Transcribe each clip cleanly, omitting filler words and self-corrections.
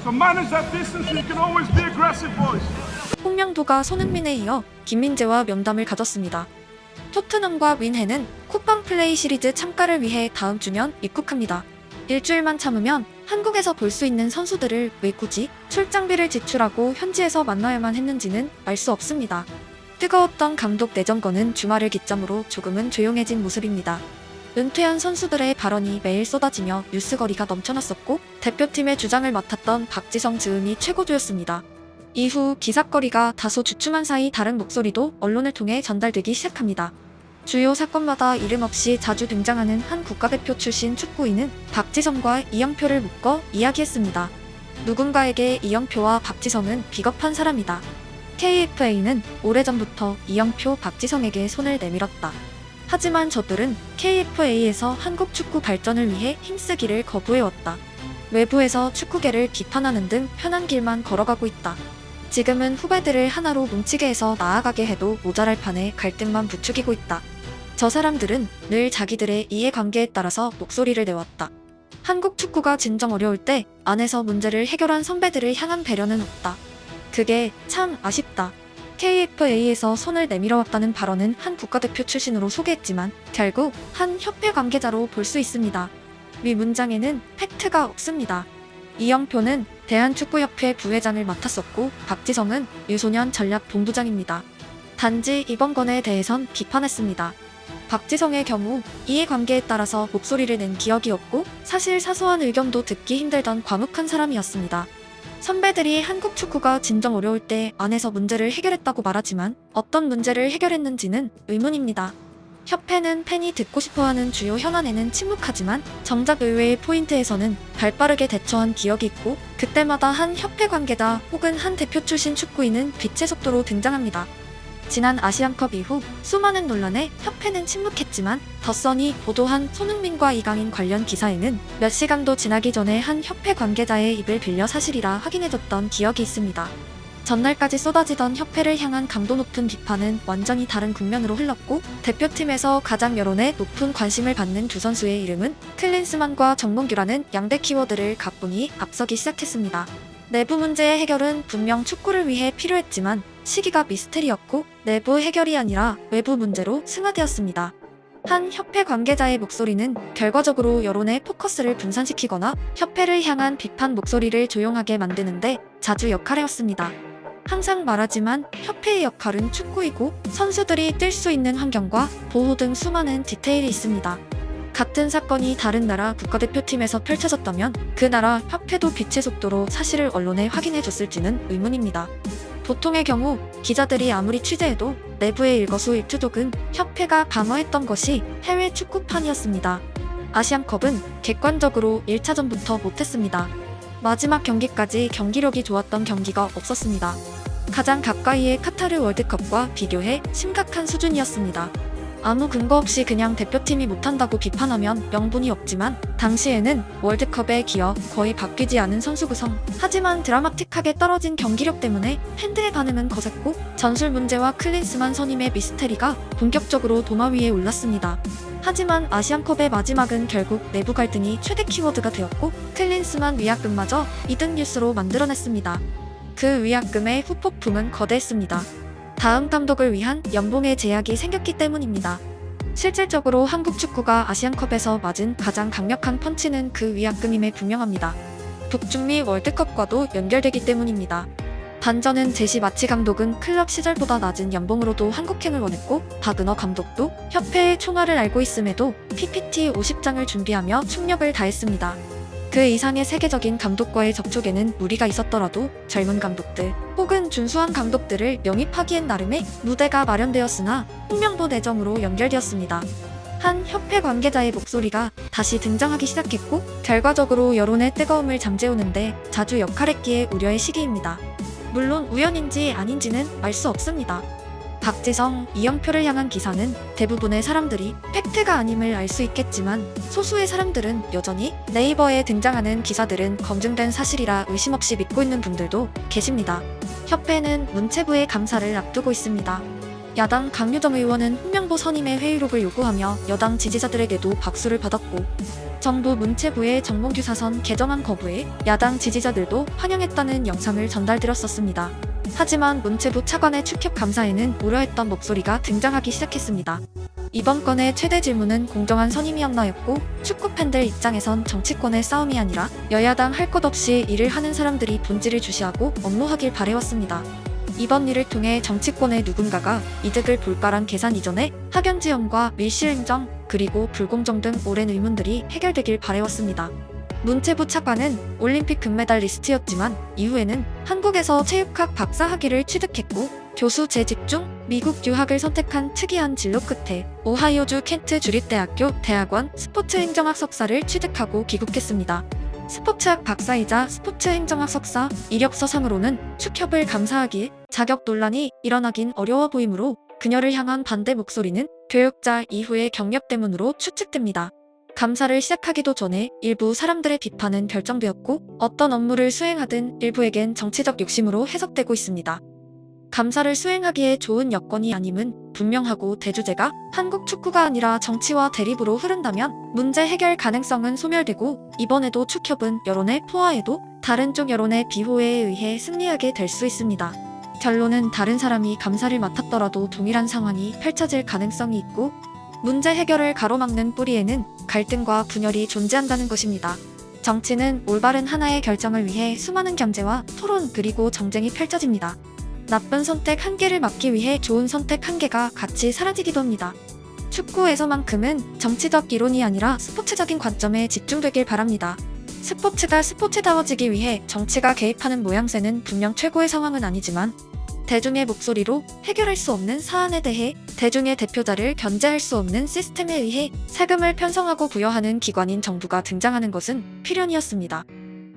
So manage that distance. You can always be aggressive, boys. 홍명보가 손흥민에 이어 김민재와 면담을 가졌습니다. 토트넘과 윈해는 쿠팡 플레이 시리즈 참가를 위해 다음 주면 입국합니다. 일주일만 참으면 한국에서 볼 수 있는 선수들을 왜 굳이 출장비를 지출하고 현지에서 만나야만 했는지는 알 수 없습니다. 뜨거웠던 감독 내정권은 주말을 기점으로 조금은 조용해진 모습입니다. 은퇴한 선수들의 발언이 매일 쏟아지며 뉴스거리가 넘쳐났었고 대표팀의 주장을 맡았던 박지성 즈음이 최고조였습니다. 이후 기사거리가 다소 주춤한 사이 다른 목소리도 언론을 통해 전달되기 시작합니다. 주요 사건마다 이름 없이 자주 등장하는 한 국가대표 출신 축구인은 박지성과 이영표를 묶어 이야기했습니다. 누군가에게 이영표와 박지성은 비겁한 사람이다. KFA는 오래전부터 이영표, 박지성에게 손을 내밀었다. 하지만 저들은 KFA에서 한국 축구 발전을 위해 힘쓰기를 거부해왔다. 외부에서 축구계를 비판하는 등 편한 길만 걸어가고 있다. 지금은 후배들을 하나로 뭉치게 해서 나아가게 해도 모자랄 판에 갈등만 부추기고 있다. 저 사람들은 늘 자기들의 이해관계에 따라서 목소리를 내왔다. 한국 축구가 진정 어려울 때 안에서 문제를 해결한 선배들을 향한 배려는 없다. 그게 참 아쉽다. KFA에서 손을 내밀어왔다는 발언은 한 국가대표 출신으로 소개했지만 결국 한 협회 관계자로 볼 수 있습니다. 위 문장에는 팩트가 없습니다. 이영표는 대한축구협회 부회장을 맡았었고 박지성은 유소년 전략본부장입니다. 단지 이번 건에 대해선 비판했습니다. 박지성의 경우 이해관계에 따라서 목소리를 낸 기억이 없고 사실 사소한 의견도 듣기 힘들던 과묵한 사람이었습니다. 선배들이 한국 축구가 진정 어려울 때 안에서 문제를 해결했다고 말하지만 어떤 문제를 해결했는지는 의문입니다. 협회는 팬이 듣고 싶어하는 주요 현안에는 침묵하지만 정작 의외의 포인트에서는 발빠르게 대처한 기억이 있고 그때마다 한 협회 관계자 혹은 한 대표 출신 축구인은 빛의 속도로 등장합니다. 지난 아시안컵 이후 수많은 논란에 협회는 침묵했지만 더선이 보도한 손흥민과 이강인 관련 기사에는 몇 시간도 지나기 전에 한 협회 관계자의 입을 빌려 사실이라 확인해줬던 기억이 있습니다. 전날까지 쏟아지던 협회를 향한 강도 높은 비판은 완전히 다른 국면으로 흘렀고 대표팀에서 가장 여론에 높은 관심을 받는 두 선수의 이름은 클린스만과 정몽규라는 양대 키워드를 가뿐히 앞서기 시작했습니다. 내부 문제의 해결은 분명 축구를 위해 필요했지만 시기가 미스테리였고 내부 해결이 아니라 외부 문제로 승화되었습니다. 한 협회 관계자의 목소리는 결과적으로 여론의 포커스를 분산시키거나 협회를 향한 비판 목소리를 조용하게 만드는데 자주 역할해왔습니다. 항상 말하지만 협회의 역할은 축구이고 선수들이 뛸 수 있는 환경과 보호 등 수많은 디테일이 있습니다. 같은 사건이 다른 나라 국가대표팀에서 펼쳐졌다면 그 나라 협회도 빛의 속도로 사실을 언론에 확인해줬을지는 의문입니다. 보통의 경우 기자들이 아무리 취재해도 내부의 일거수일투족은 협회가 방어했던 것이 해외 축구판이었습니다. 아시안컵은 객관적으로 1차전부터 못했습니다. 마지막 경기까지 경기력이 좋았던 경기가 없었습니다. 가장 가까이의 카타르 월드컵과 비교해 심각한 수준이었습니다. 아무 근거 없이 그냥 대표팀이 못한다고 비판하면 명분이 없지만 당시에는 월드컵의 기여 거의 바뀌지 않은 선수 구성, 하지만 드라마틱하게 떨어진 경기력 때문에 팬들의 반응은 거셌고 전술 문제와 클린스만 선임의 미스테리가 본격적으로 도마 위에 올랐습니다. 하지만 아시안컵의 마지막은 결국 내부 갈등이 최대 키워드가 되었고 클린스만 위약금마저 이등 뉴스로 만들어냈습니다. 그 위약금의 후폭풍은 거대했습니다. 다음 감독을 위한 연봉의 제약이 생겼기 때문입니다. 실질적으로 한국 축구가 아시안컵에서 맞은 가장 강력한 펀치는 그 위약금임에 분명합니다. 북중미 월드컵과도 연결되기 때문입니다. 반전은 제시 마치 감독은 클럽 시절보다 낮은 연봉으로도 한국행을 원했고 박은호 감독도 협회의 총알을 알고 있음에도 PPT 50장을 준비하며 충력을 다했습니다. 그 이상의 세계적인 감독과의 접촉에는 무리가 있었더라도 젊은 감독들 혹은 준수한 감독들을 영입하기엔 나름의 무대가 마련되었으나 홍명보 내정으로 연결되었습니다. 한 협회 관계자의 목소리가 다시 등장하기 시작했고 결과적으로 여론의 뜨거움을 잠재우는데 자주 역할했기에 우려의 시기입니다. 물론 우연인지 아닌지는 알 수 없습니다. 박지성, 이영표를 향한 기사는 대부분의 사람들이 팩트가 아님을 알 수 있겠지만 소수의 사람들은 여전히 네이버에 등장하는 기사들은 검증된 사실이라 의심 없이 믿고 있는 분들도 계십니다. 협회는 문체부의 감사를 앞두고 있습니다. 야당 강유정 의원은 홍명보 선임의 회의록을 요구하며 여당 지지자들에게도 박수를 받았고 정부 문체부의 정몽규 사선 개정안 거부에 야당 지지자들도 환영했다는 영상을 전달드렸었습니다. 하지만 문체부 차관의 축협 감사에는 우려했던 목소리가 등장하기 시작했습니다. 이번 건의 최대 질문은 공정한 선임이었나였고, 축구 팬들 입장에선 정치권의 싸움이 아니라 여야당 할 것 없이 일을 하는 사람들이 본질을 주시하고 업무하길 바래왔습니다. 이번 일을 통해 정치권의 누군가가 이득을 볼까란 계산 이전에 학연지원과 밀실행정, 그리고 불공정 등 오랜 의문들이 해결되길 바래왔습니다. 문체부 차관은 올림픽 금메달리스트였지만 이후에는 한국에서 체육학 박사 학위를 취득했고, 교수 재직 중 미국 유학을 선택한 특이한 진로 끝에 오하이오주 켄트 주립대학교 대학원 스포츠행정학 석사를 취득하고 귀국했습니다. 스포츠학 박사이자 스포츠행정학 석사 이력서상으로는 축협을 감사하기에 자격 논란이 일어나긴 어려워 보이므로 그녀를 향한 반대 목소리는 교육자 이후의 경력 때문으로 추측됩니다. 감사를 시작하기도 전에 일부 사람들의 비판은 결정되었고, 어떤 업무를 수행하든 일부에겐 정치적 욕심으로 해석되고 있습니다. 감사를 수행하기에 좋은 여건이 아님은 분명하고, 대주제가 한국 축구가 아니라 정치와 대립으로 흐른다면 문제 해결 가능성은 소멸되고, 이번에도 축협은 여론의 포화에도 다른 쪽 여론의 비호에 의해 승리하게 될 수 있습니다. 결론은 다른 사람이 감사를 맡았더라도 동일한 상황이 펼쳐질 가능성이 있고, 문제 해결을 가로막는 뿌리에는 갈등과 분열이 존재한다는 것입니다. 정치는 올바른 하나의 결정을 위해 수많은 견제와 토론 그리고 정쟁이 펼쳐집니다. 나쁜 선택 한 개를 막기 위해 좋은 선택 한 개가 같이 사라지기도 합니다. 축구에서만큼은 정치적 이론이 아니라 스포츠적인 관점에 집중되길 바랍니다. 스포츠가 스포츠다워지기 위해 정치가 개입하는 모양새는 분명 최고의 상황은 아니지만, 대중의 목소리로 해결할 수 없는 사안에 대해 대중의 대표자를 견제할 수 없는 시스템에 의해 세금을 편성하고 부여하는 기관인 정부가 등장하는 것은 필연이었습니다.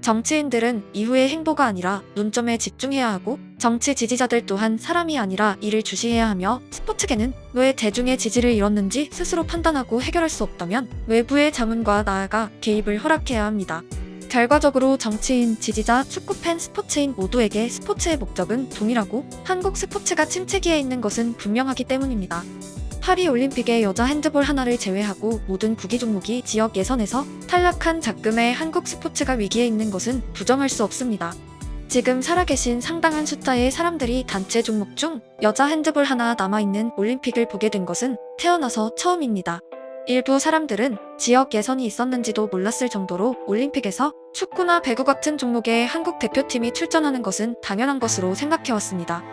정치인들은 이후의 행보가 아니라 논점에 집중해야 하고, 정치 지지자들 또한 사람이 아니라 일을 주시해야 하며, 스포츠계는 왜 대중의 지지를 잃었는지 스스로 판단하고 해결할 수 없다면 외부의 자문과 나아가 개입을 허락해야 합니다. 결과적으로 정치인, 지지자, 축구팬, 스포츠인 모두에게 스포츠의 목적은 동일하고, 한국 스포츠가 침체기에 있는 것은 분명하기 때문입니다. 파리올림픽의 여자 핸드볼 하나를 제외하고 모든 구기 종목이 지역 예선에서 탈락한 작금의 한국 스포츠가 위기에 있는 것은 부정할 수 없습니다. 지금 살아계신 상당한 숫자의 사람들이 단체 종목 중 여자 핸드볼 하나 남아있는 올림픽을 보게 된 것은 태어나서 처음입니다. 일부 사람들은 지역 예선이 있었는지도 몰랐을 정도로 올림픽에서 축구나 배구 같은 종목에 한국 대표팀이 출전하는 것은 당연한 것으로 생각해왔습니다.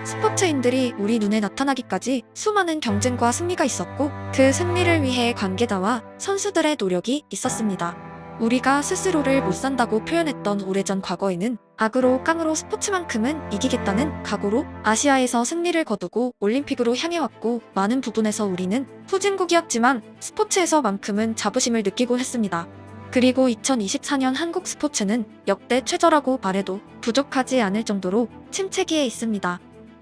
스포츠인들이 우리 눈에 나타나기까지 수많은 경쟁과 승리가 있었고, 그 승리를 위해 관계자와 선수들의 노력이 있었습니다. 우리가 스스로를 못 산다고 표현했던 오래전 과거에는 악으로 깡으로 스포츠만큼은 이기겠다는 각오로 아시아에서 승리를 거두고 올림픽으로 향해왔고, 많은 부분에서 우리는 후진국이었지만 스포츠에서만큼은 자부심을 느끼고 했습니다. 그리고 2024년 한국 스포츠는 역대 최저라고 말해도 부족하지 않을 정도로 침체기에 있습니다.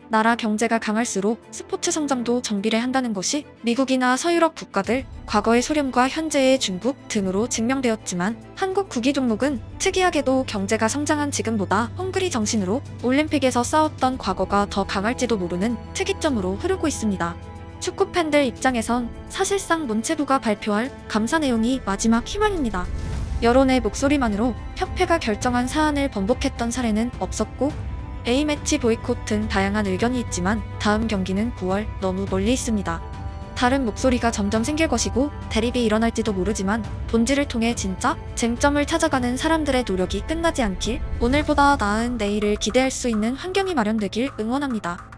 나라 경제가 강할수록 스포츠 성장도 정비례한다는 것이 미국이나 서유럽 국가들, 과거의 소련과 현재의 중국 등으로 증명되었지만, 한국 구기 종목은 특이하게도 경제가 성장한 지금보다 헝그리 정신으로 올림픽에서 싸웠던 과거가 더 강할지도 모르는 특이점으로 흐르고 있습니다. 축구팬들 입장에선 사실상 문체부가 발표할 감사 내용이 마지막 희망입니다. 여론의 목소리만으로 협회가 결정한 사안을 번복했던 사례는 없었고, A매치 보이콧 등 다양한 의견이 있지만 다음 경기는 9월, 너무 멀리 있습니다. 다른 목소리가 점점 생길 것이고 대립이 일어날지도 모르지만, 본질을 통해 진짜 쟁점을 찾아가는 사람들의 노력이 끝나지 않길, 오늘보다 나은 내일을 기대할 수 있는 환경이 마련되길 응원합니다.